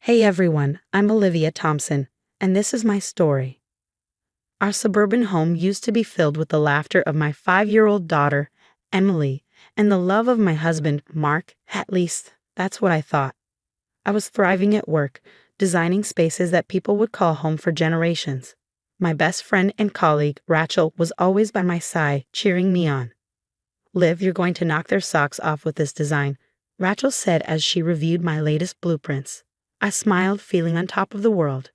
Hey everyone, I'm Olivia Thompson, and this is my story. Our suburban home used to be filled with the laughter of my 5-year-old daughter, Emily, and the love of my husband, Mark. At least, that's what I thought. I was thriving at work, designing spaces that people would call home for generations. My best friend and colleague, Rachel, was always by my side, cheering me on. Liv, you're going to knock their socks off with this design, Rachel said as she reviewed my latest blueprints. I smiled, feeling on top of the world.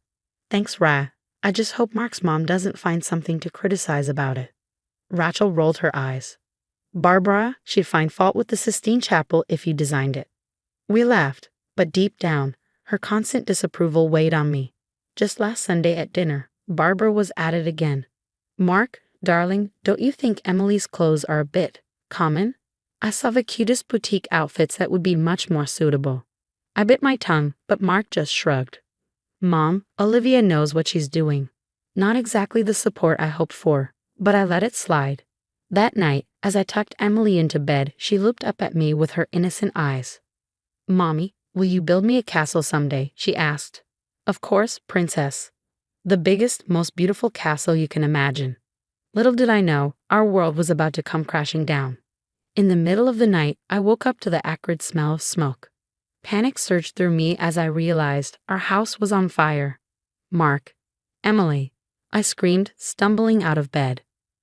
Thanks, Ra. I just hope Mark's mom doesn't find something to criticize about it. Rachel rolled her eyes. Barbara, she'd find fault with the Sistine Chapel if you designed it. We laughed, but deep down, her constant disapproval weighed on me. Just last Sunday at dinner, Barbara was at it again. Mark, darling, don't you think Emily's clothes are a bit common? I saw the cutest boutique outfits that would be much more suitable. I bit my tongue, but Mark just shrugged. Mom, Olivia knows what she's doing. Not exactly the support I hoped for, but I let it slide. That night, as I tucked Emily into bed, she looked up at me with her innocent eyes. Mommy, will you build me a castle someday? She asked. Of course, princess. The biggest, most beautiful castle you can imagine. Little did I know, our world was about to come crashing down. In the middle of the night, I woke up to the acrid smell of smoke. Panic surged through me as I realized our house was on fire. Mark. Emily. I screamed, stumbling out of bed.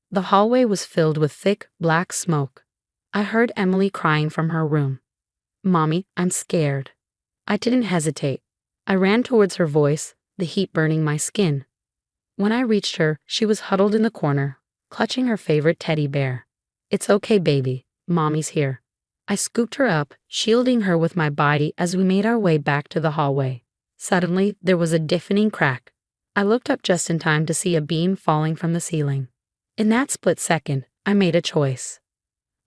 The hallway was filled with thick, black smoke. I heard Emily crying from her room. Mommy, I'm scared. I didn't hesitate. I ran towards her voice, the heat burning my skin. When I reached her, she was huddled in the corner, clutching her favorite teddy bear. It's okay, baby. Mommy's here. I scooped her up, shielding her with my body as we made our way back to the hallway. Suddenly, there was a deafening crack. I looked up just in time to see a beam falling from the ceiling. In that split second, I made a choice.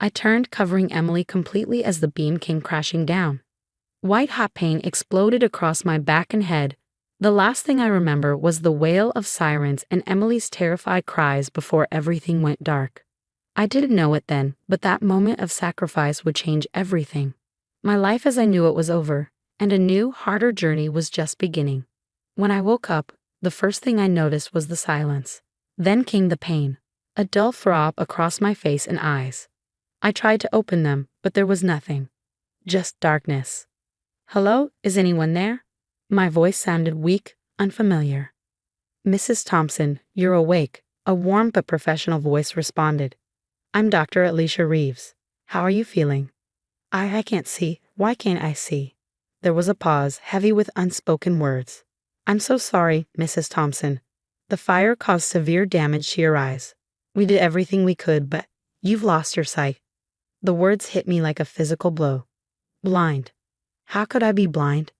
I turned, covering Emily completely as the beam came crashing down. White-hot pain exploded across my back and head. The last thing I remember was the wail of sirens and Emily's terrified cries before everything went dark. I didn't know it then, but that moment of sacrifice would change everything. My life as I knew it was over, and a new, harder journey was just beginning. When I woke up, the first thing I noticed was the silence. Then came the pain, a dull throb across my face and eyes. I tried to open them, but there was nothing. Just darkness. Hello, is anyone there? My voice sounded weak, unfamiliar. Mrs. Thompson, you're awake, a warm but professional voice responded. I'm Dr. Alicia Reeves. How are you feeling? I can't see. Why can't I see? There was a pause, heavy with unspoken words. I'm so sorry, Mrs. Thompson. The fire caused severe damage to your eyes. We did everything we could, but you've lost your sight. The words hit me like a physical blow. Blind. How could I be blind?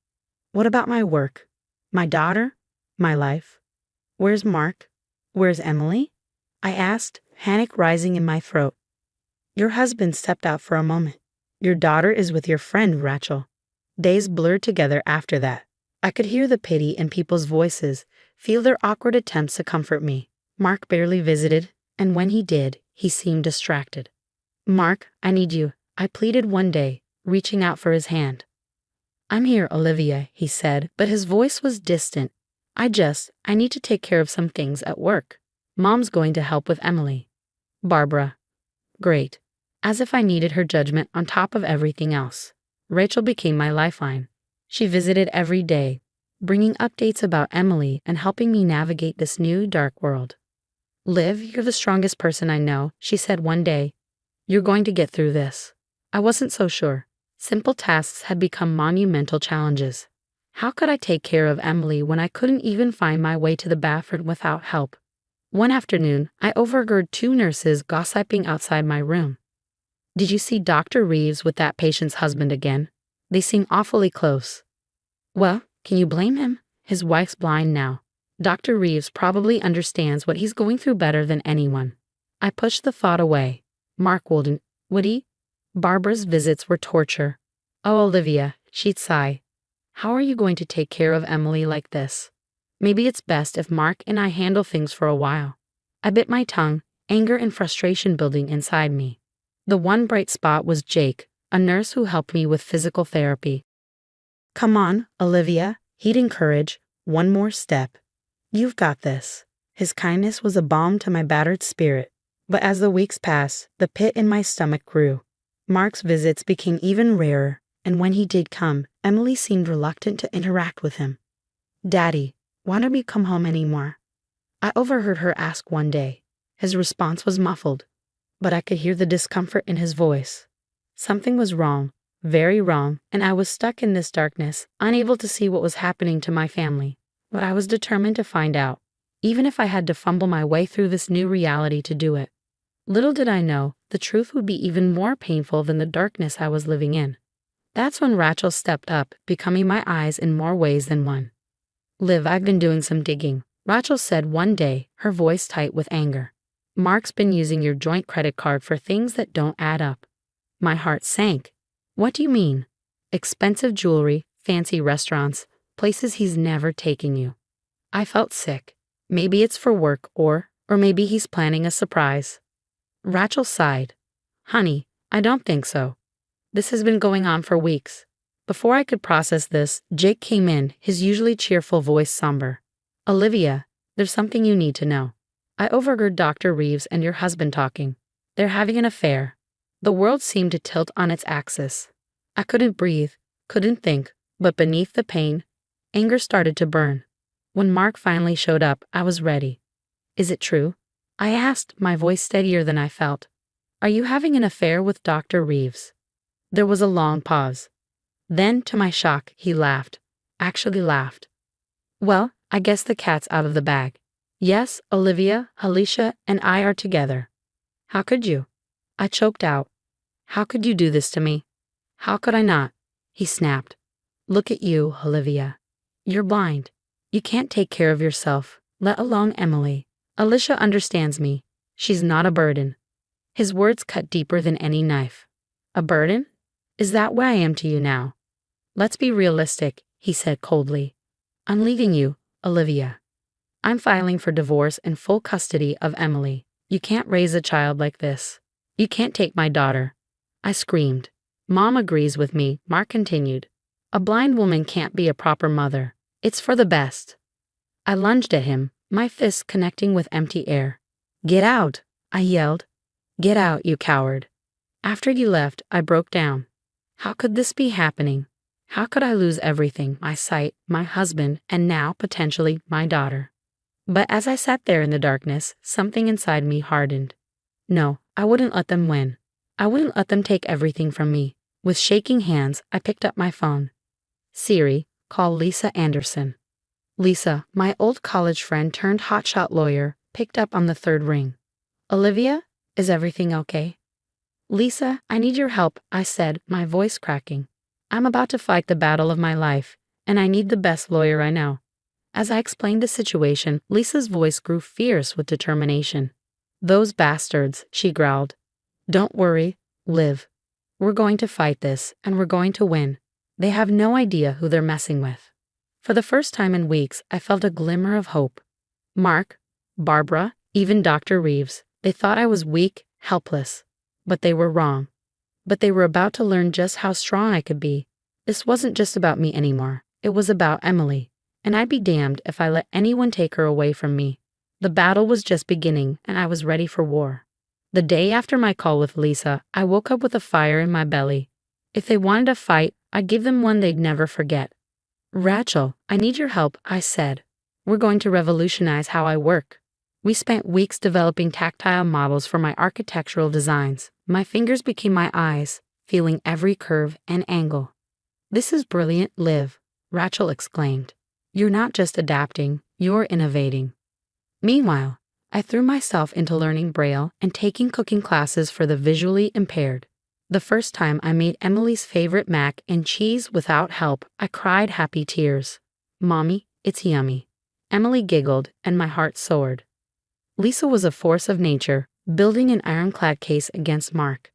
What about my work? My daughter? My life? Where's Mark? Where's Emily? I asked, panic rising in my throat. Your husband stepped out for a moment. Your daughter is with your friend, Rachel. Days blurred together after that. I could hear the pity in people's voices, feel their awkward attempts to comfort me. Mark barely visited, and when he did, he seemed distracted. Mark, I need you, I pleaded one day, reaching out for his hand. I'm here, Olivia, he said, but his voice was distant. I need to take care of some things at work. Mom's going to help with Emily. Barbara. Great. As if I needed her judgment on top of everything else. Rachel became my lifeline. She visited every day, bringing updates about Emily and helping me navigate this new, dark world. Liv, you're the strongest person I know, she said one day. You're going to get through this. I wasn't so sure. Simple tasks had become monumental challenges. How could I take care of Emily when I couldn't even find my way to the bathroom without help? One afternoon, I overheard 2 nurses gossiping outside my room. Did you see Dr. Reeves with that patient's husband again? They seem awfully close. Well, can you blame him? His wife's blind now. Dr. Reeves probably understands what he's going through better than anyone. I pushed the thought away. Mark wouldn't, would he? Barbara's visits were torture. Oh, Olivia, she'd sigh. How are you going to take care of Emily like this? Maybe it's best if Mark and I handle things for a while. I bit my tongue, anger and frustration building inside me. The one bright spot was Jake, a nurse who helped me with physical therapy. Come on, Olivia, He'd encourage, "One more step. You've got this." His kindness was a balm to my battered spirit. But as the weeks passed, the pit in my stomach grew. Mark's visits became even rarer, and when he did come, Emily seemed reluctant to interact with him. "Daddy, why don't you come home anymore?" I overheard her ask one day. His response was muffled, but I could hear the discomfort in his voice. Something was wrong, very wrong, and I was stuck in this darkness, unable to see what was happening to my family. But I was determined to find out, even if I had to fumble my way through this new reality to do it. Little did I know, the truth would be even more painful than the darkness I was living in. That's when Rachel stepped up, becoming my eyes in more ways than one. "Liv, I've been doing some digging," Rachel said one day, her voice tight with anger. "Mark's been using your joint credit card for things that don't add up." My heart sank. "What do you mean?" "Expensive jewelry, fancy restaurants, places he's never taken you." I felt sick. Maybe it's for work or maybe he's planning a surprise. Rachel sighed. "Honey, I don't think so. This has been going on for weeks." Before I could process this, Jake came in, his usually cheerful voice somber. "Olivia, there's something you need to know. I overheard Dr. Reeves and your husband talking. They're having an affair." The world seemed to tilt on its axis. I couldn't breathe, couldn't think, but beneath the pain, anger started to burn. When Mark finally showed up, I was ready. "Is it true?" I asked, my voice steadier than I felt. "Are you having an affair with Dr. Reeves?" There was a long pause. Then, to my shock, he laughed. Actually laughed. "Well, I guess the cat's out of the bag. Yes, Olivia, Alicia, and I are together." "How could you?" I choked out. "How could you do this to me?" "How could I not?" He snapped. "Look at you, Olivia. You're blind. You can't take care of yourself, let alone Emily. Alicia understands me. She's not a burden." His words cut deeper than any knife. "A burden? Is that where I am to you now?" "Let's be realistic," he said coldly. "I'm leaving you, Olivia. I'm filing for divorce and full custody of Emily. You can't raise a child like this. You can't take my daughter." I screamed. "Mom agrees with me," Mark continued. "A blind woman can't be a proper mother. It's for the best." I lunged at him, my fists connecting with empty air. "Get out!" I yelled. "Get out, you coward." After you left, I broke down. How could this be happening? How could I lose everything, my sight, my husband, and now, potentially, my daughter? But as I sat there in the darkness, something inside me hardened. No, I wouldn't let them win. I wouldn't let them take everything from me. With shaking hands, I picked up my phone. "Siri, call Lisa Anderson." Lisa, my old college friend turned hotshot lawyer, picked up on the third ring. "Olivia, is everything okay?" "Lisa, I need your help," I said, my voice cracking. "I'm about to fight the battle of my life, and I need the best lawyer I know." As I explained the situation, Lisa's voice grew fierce with determination. "Those bastards," she growled. "Don't worry, Liv. We're going to fight this, and we're going to win. They have no idea who they're messing with." For the first time in weeks, I felt a glimmer of hope. Mark, Barbara, even Dr. Reeves, they thought I was weak, helpless. But they were wrong. But they were about to learn just how strong I could be. This wasn't just about me anymore. It was about Emily. And I'd be damned if I let anyone take her away from me. The battle was just beginning, and I was ready for war. The day after my call with Lisa, I woke up with a fire in my belly. If they wanted a fight, I'd give them one they'd never forget. "Rachel, I need your help," I said. "We're going to revolutionize how I work." We spent weeks developing tactile models for my architectural designs. My fingers became my eyes, feeling every curve and angle. "This is brilliant, Liv," Rachel exclaimed. "You're not just adapting, you're innovating." Meanwhile, I threw myself into learning Braille and taking cooking classes for the visually impaired. The first time I made Emily's favorite mac and cheese without help, I cried happy tears. "Mommy, it's yummy." Emily giggled, and my heart soared. Lisa was a force of nature, building an ironclad case against Mark.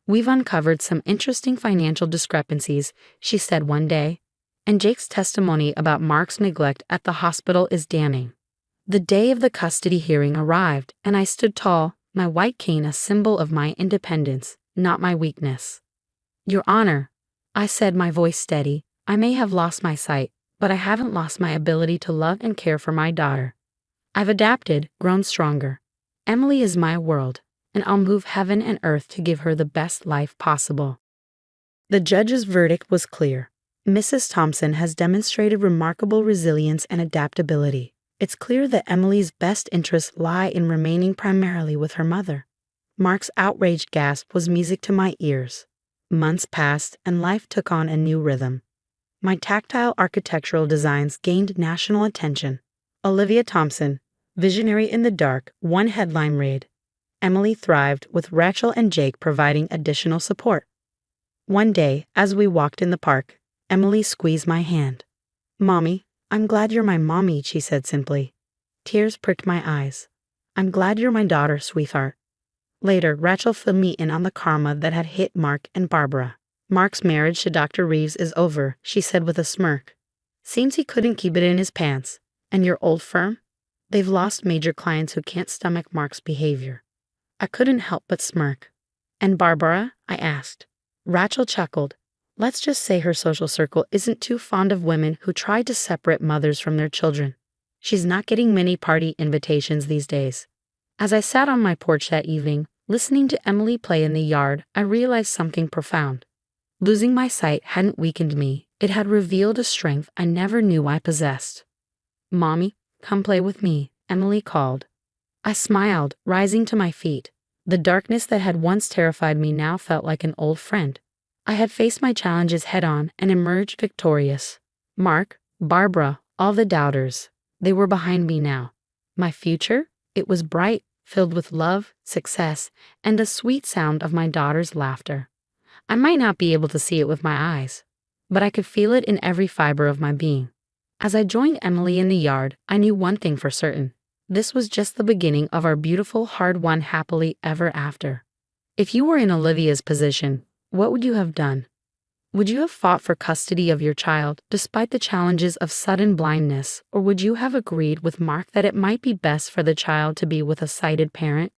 "We've uncovered some interesting financial discrepancies," she said one day, "and Jake's testimony about Mark's neglect at the hospital is damning." The day of the custody hearing arrived, and I stood tall, my white cane a symbol of my independence, not my weakness. "Your Honor," I said, my voice steady, "I may have lost my sight, but I haven't lost my ability to love and care for my daughter. I've adapted, grown stronger. Emily is my world, and I'll move heaven and earth to give her the best life possible." The judge's verdict was clear. Mrs. Thompson has demonstrated remarkable resilience and adaptability. It's clear that Emily's best interests lie in remaining primarily with her mother. Mark's outraged gasp was music to my ears. Months passed, and life took on a new rhythm. My tactile architectural designs gained national attention. Olivia Thompson, visionary in the dark, one headline read. Emily thrived, with Rachel and Jake providing additional support. One day, as we walked in the park, Emily squeezed my hand. "Mommy, I'm glad you're my mommy," she said simply. Tears pricked my eyes. "I'm glad you're my daughter, sweetheart." Later, Rachel filled me in on the karma that had hit Mark and Barbara. "Mark's marriage to Dr. Reeves is over," she said with a smirk. "Seems he couldn't keep it in his pants. And your old firm? They've lost major clients who can't stomach Mark's behavior." I couldn't help but smirk. "And Barbara?" I asked. Rachel chuckled. "Let's just say her social circle isn't too fond of women who try to separate mothers from their children. She's not getting many party invitations these days." As I sat on my porch that evening, listening to Emily play in the yard, I realized something profound. Losing my sight hadn't weakened me. It had revealed a strength I never knew I possessed. "Mommy, come play with me," Emily called. I smiled, rising to my feet. The darkness that had once terrified me now felt like an old friend. I had faced my challenges head-on and emerged victorious. Mark, Barbara, all the doubters, they were behind me now. My future? It was bright, filled with love, success, and the sweet sound of my daughter's laughter. I might not be able to see it with my eyes, but I could feel it in every fiber of my being. As I joined Emily in the yard, I knew one thing for certain. This was just the beginning of our beautiful, hard-won happily ever after. If you were in Olivia's position, what would you have done? Would you have fought for custody of your child despite the challenges of sudden blindness, or would you have agreed with Mark that it might be best for the child to be with a sighted parent?